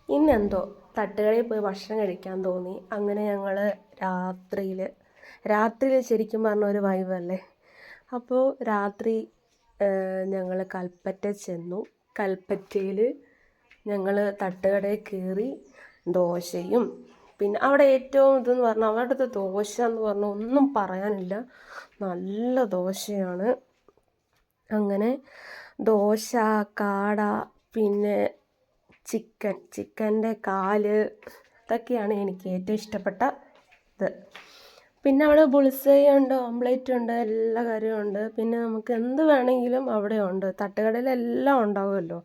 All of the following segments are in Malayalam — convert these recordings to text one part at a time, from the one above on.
ഇന്നെന്തോ തട്ടുകടയിൽ പോയി ഭക്ഷണം കഴിക്കാൻ തോന്നി. അങ്ങനെ ഞങ്ങൾ രാത്രിയിൽ ശരിക്കും പറഞ്ഞ ഒരു വൈബല്ലേ. അപ്പോൾ രാത്രി ഞങ്ങൾ കൽപ്പറ്റ ചെന്നു. കൽപ്പറ്റയിൽ ഞങ്ങൾ തട്ടുകടയിൽ കയറി ദോശയും പിന്നെ അവിടെ ഏറ്റവും ഇതെന്ന് പറഞ്ഞാൽ അവിടുത്തെ ദോശ എന്ന് പറഞ്ഞാൽ ഒന്നും പറയാനില്ല, നല്ല ദോശയാണ്. അങ്ങനെ ദോശ, കാട, പിന്നെ ചിക്കൻ്റെ കാല്, ഇതൊക്കെയാണ് എനിക്ക് ഏറ്റവും ഇഷ്ടപ്പെട്ട ഇത്. പിന്നെ അവിടെ ബുൾസൈ ഉണ്ട്, ഓംപ്ലേറ്റ് ഉണ്ട്, എല്ലാ കാര്യവും ഉണ്ട്. പിന്നെ നമുക്ക് എന്ത് വേണമെങ്കിലും അവിടെ ഉണ്ട്. തട്ടുകടയിലെല്ലാം ഉണ്ടാവുമല്ലോ.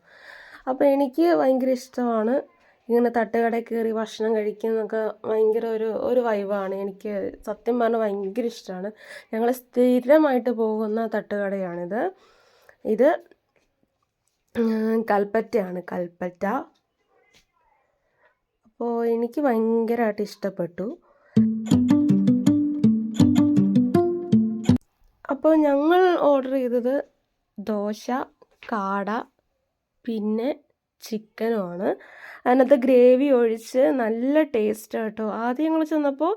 അപ്പോൾ എനിക്ക് ഭയങ്കര ഇഷ്ടമാണ് ഇങ്ങനെ തട്ടുകടയിൽ കയറി ഭക്ഷണം കഴിക്കുന്നതൊക്കെ. ഭയങ്കര ഒരു വൈബാണ്. എനിക്ക് സത്യം പറഞ്ഞാൽ ഭയങ്കര ഇഷ്ടമാണ്. ഞങ്ങൾ സ്ഥിരമായിട്ട് പോകുന്ന തട്ടുകടയാണിത്. ഇത് കൽപ്പറ്റയാണ്, കൽപ്പറ്റ. അപ്പോൾ എനിക്ക് ഭയങ്കരമായിട്ട് ഇഷ്ടപ്പെട്ടു. അപ്പോൾ ഞങ്ങൾ ഓർഡർ ചെയ്തത് ദോശ, കാട, പിന്നെ ചിക്കനുമാണ്. അതിനകത്ത് ഗ്രേവി ഒഴിച്ച് നല്ല ടേസ്റ്റ് കേട്ടോ. ആദ്യം ഞങ്ങൾ ചെന്നപ്പോൾ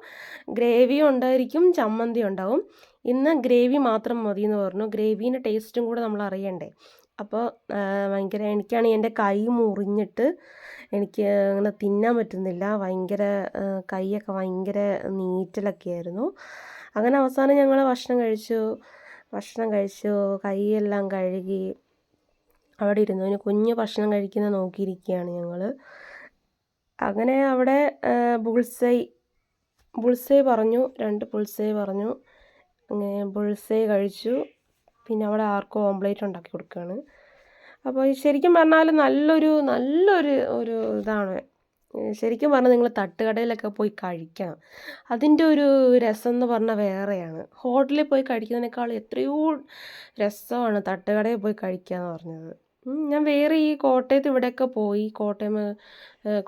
ഗ്രേവിയും ഉണ്ടായിരിക്കും, ചമ്മന്തി ഉണ്ടാവും. ഇന്ന് ഗ്രേവി മാത്രം മതി എന്ന് പറഞ്ഞു. ഗ്രേവീൻ്റെ ടേസ്റ്റും കൂടെ നമ്മൾ അറിയണ്ടേ. അപ്പോൾ എനിക്കാണെങ്കിൽ എൻ്റെ കൈ മുറിഞ്ഞിട്ട് എനിക്ക് അങ്ങനെ തിന്നാൻ പറ്റുന്നില്ല. കൈയൊക്കെ ഭയങ്കര നീറ്റലൊക്കെ ആയിരുന്നു. അങ്ങനെ അവസാനം ഞങ്ങൾ ഭക്ഷണം കഴിച്ചു, കൈയെല്ലാം കഴുകി അവിടെ ഇരുന്നു. ഇനി കുഞ്ഞ് ഭക്ഷണം കഴിക്കുന്നത് നോക്കിയിരിക്കുകയാണ് ഞങ്ങൾ. അങ്ങനെ അവിടെ ബുൾസൈ പറഞ്ഞു, 2 ബുൾസൈ പറഞ്ഞു. അങ്ങനെ ബുൾസൈ കഴിച്ചു. പിന്നെ അവിടെ ആർക്കും ഓംപ്ലേറ്റ് ഉണ്ടാക്കി കൊടുക്കുകയാണ്. അപ്പോൾ ശരിക്കും പറഞ്ഞാൽ നല്ലൊരു ഇതാണ്. ശരിക്കും പറഞ്ഞാൽ നിങ്ങൾ തട്ടുകടയിലൊക്കെ പോയി കഴിക്കണം. അതിൻ്റെ ഒരു രസം എന്ന് പറഞ്ഞാൽ വേറെയാണ്. ഹോട്ടലിൽ പോയി കഴിക്കുന്നതിനേക്കാൾ എത്രയോ രസമാണ് തട്ടുകടയിൽ പോയി കഴിക്കുക എന്ന് പറഞ്ഞത്. ഞാൻ വേറെ ഈ കോട്ടയത്ത് ഇവിടെയൊക്കെ പോയി, കോട്ടയം,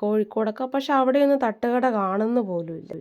കോഴിക്കോടൊക്കെ. പക്ഷെ അവിടെയൊന്നും തട്ടുകട കാണുന്നു പോലും ഇല്ല.